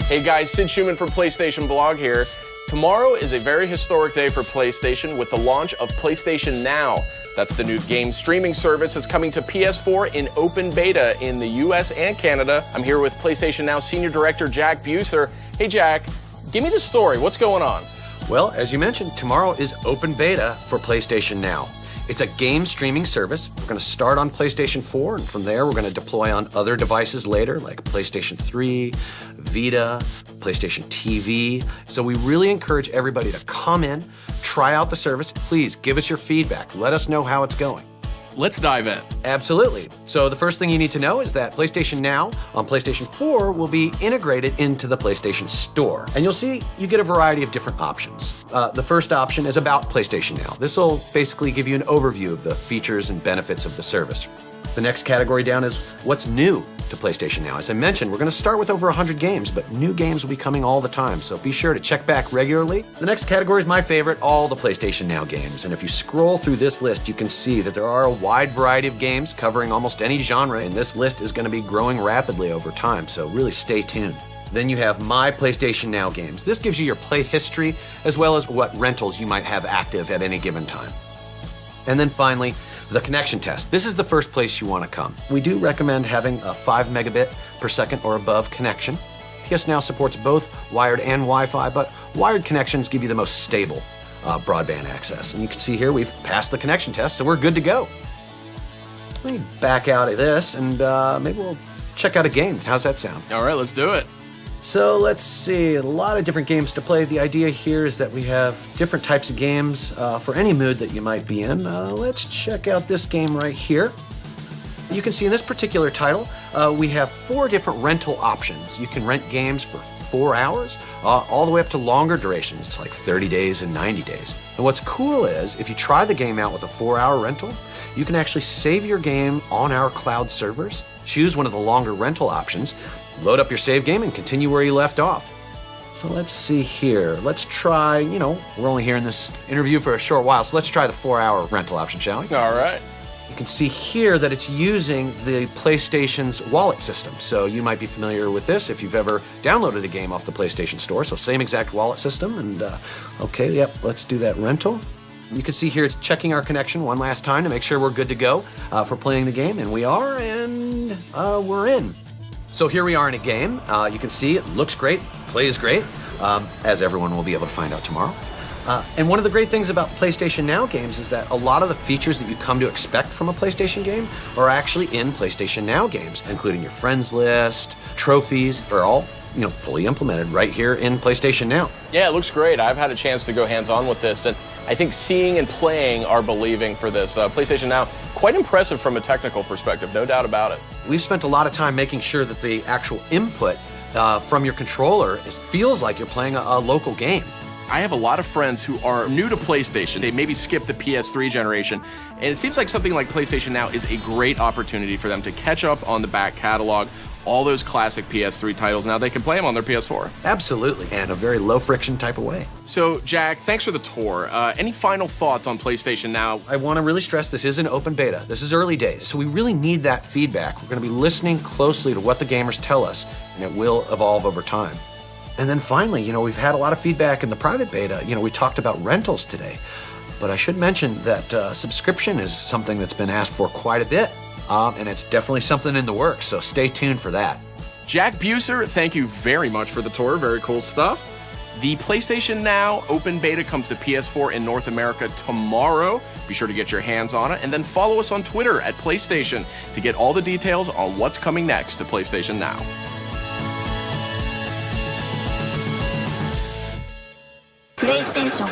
Hey guys, Sid Schumann from PlayStation Blog here. Tomorrow is a very historic day for PlayStation with the launch of PlayStation Now. That's the new game streaming service that's coming to PS4 in open beta in the US and Canada. I'm here with PlayStation Now Senior Director Jack Buser. Hey Jack, give me the story. What's going on? Well, as you mentioned, tomorrow is open beta for PlayStation Now. It's a game streaming service. We're going to start on PlayStation 4, and from there we're going to deploy on other devices later, like PlayStation 3, Vita, PlayStation TV. So we really encourage everybody to come in, try out the service. Please give us your feedback. Let us know how it's going. Let's dive in. Absolutely. So the first thing you need to know is that PlayStation Now on PlayStation 4 will be integrated into the PlayStation Store. And you'll see you get a variety of different options. The first option is about PlayStation Now. This will basically give you an overview of the features and benefits of the service. The next category down is what's new to PlayStation Now. As I mentioned, we're going to start with over 100 games, but new games will be coming all the time, so be sure to check back regularly. The next category is my favorite, all the PlayStation Now games. And if you scroll through this list, you can see that there are a wide variety of games covering almost any genre, and this list is going to be growing rapidly over time, so really stay tuned. Then you have My PlayStation Now games. This gives you your play history, as well as what rentals you might have active at any given time. And then finally, the connection test. This is the first place you want to come. We do recommend having a 5 megabit per second or above connection. PS Now supports both wired and Wi-Fi, but wired connections give you the most stable broadband access. And you can see here we've passed the connection test, so we're good to go. Let me back out of this and maybe we'll check out a game. How's that sound? All right, let's do it. So let's see, a lot of different games to play. The idea here is that we have different types of games for any mood that you might be in. Let's check out this game right here. You can see in this particular title, we have 4 different rental options. You can rent games for 4 hours, all the way up to longer durations. It's like 30 days and 90 days. And what's cool is, if you try the game out with a 4-hour rental, you can actually save your game on our cloud servers, choose one of the longer rental options, load up your save game, and continue where you left off. So let's see here. Let's try, we're only here in this interview for a short while, so let's try the 4-hour rental option, shall we? All right. You can see here that it's using the PlayStation's wallet system. So you might be familiar with this if you've ever downloaded a game off the PlayStation Store. So same exact wallet system. And okay, yep, let's do that rental. You can see here it's checking our connection one last time to make sure we're good to go for playing the game. And we are, and we're in. So here we are in a game. You can see it looks great, plays great, as everyone will be able to find out tomorrow. And one of the great things about PlayStation Now games is that a lot of the features that you come to expect from a PlayStation game are actually in PlayStation Now games, including your friends list, trophies, are all fully implemented right here in PlayStation Now. Yeah, it looks great. I've had a chance to go hands-on with this, and I think seeing and playing are believing for this. PlayStation Now, quite impressive from a technical perspective, no doubt about it. We've spent a lot of time making sure that the actual input from your controller feels like you're playing a local game. I have a lot of friends who are new to PlayStation. They maybe skipped the PS3 generation, and it seems like something like PlayStation Now is a great opportunity for them to catch up on the back catalog, all those classic PS3 titles. Now they can play them on their PS4. Absolutely, and a very low-friction type of way. So, Jack, thanks for the tour. Any final thoughts on PlayStation Now? I want to really stress this is an open beta. This is early days, so we really need that feedback. We're going to be listening closely to what the gamers tell us, and it will evolve over time. And then finally, we've had a lot of feedback in the private beta. We talked about rentals today, but I should mention that subscription is something that's been asked for quite a bit. And it's definitely something in the works, so stay tuned for that. Jack Buser, thank you very much for the tour. Very cool stuff. The PlayStation Now open beta comes to PS4 in North America tomorrow. Be sure to get your hands on it, and then follow us on Twitter at PlayStation to get all the details on what's coming next to PlayStation Now. PlayStation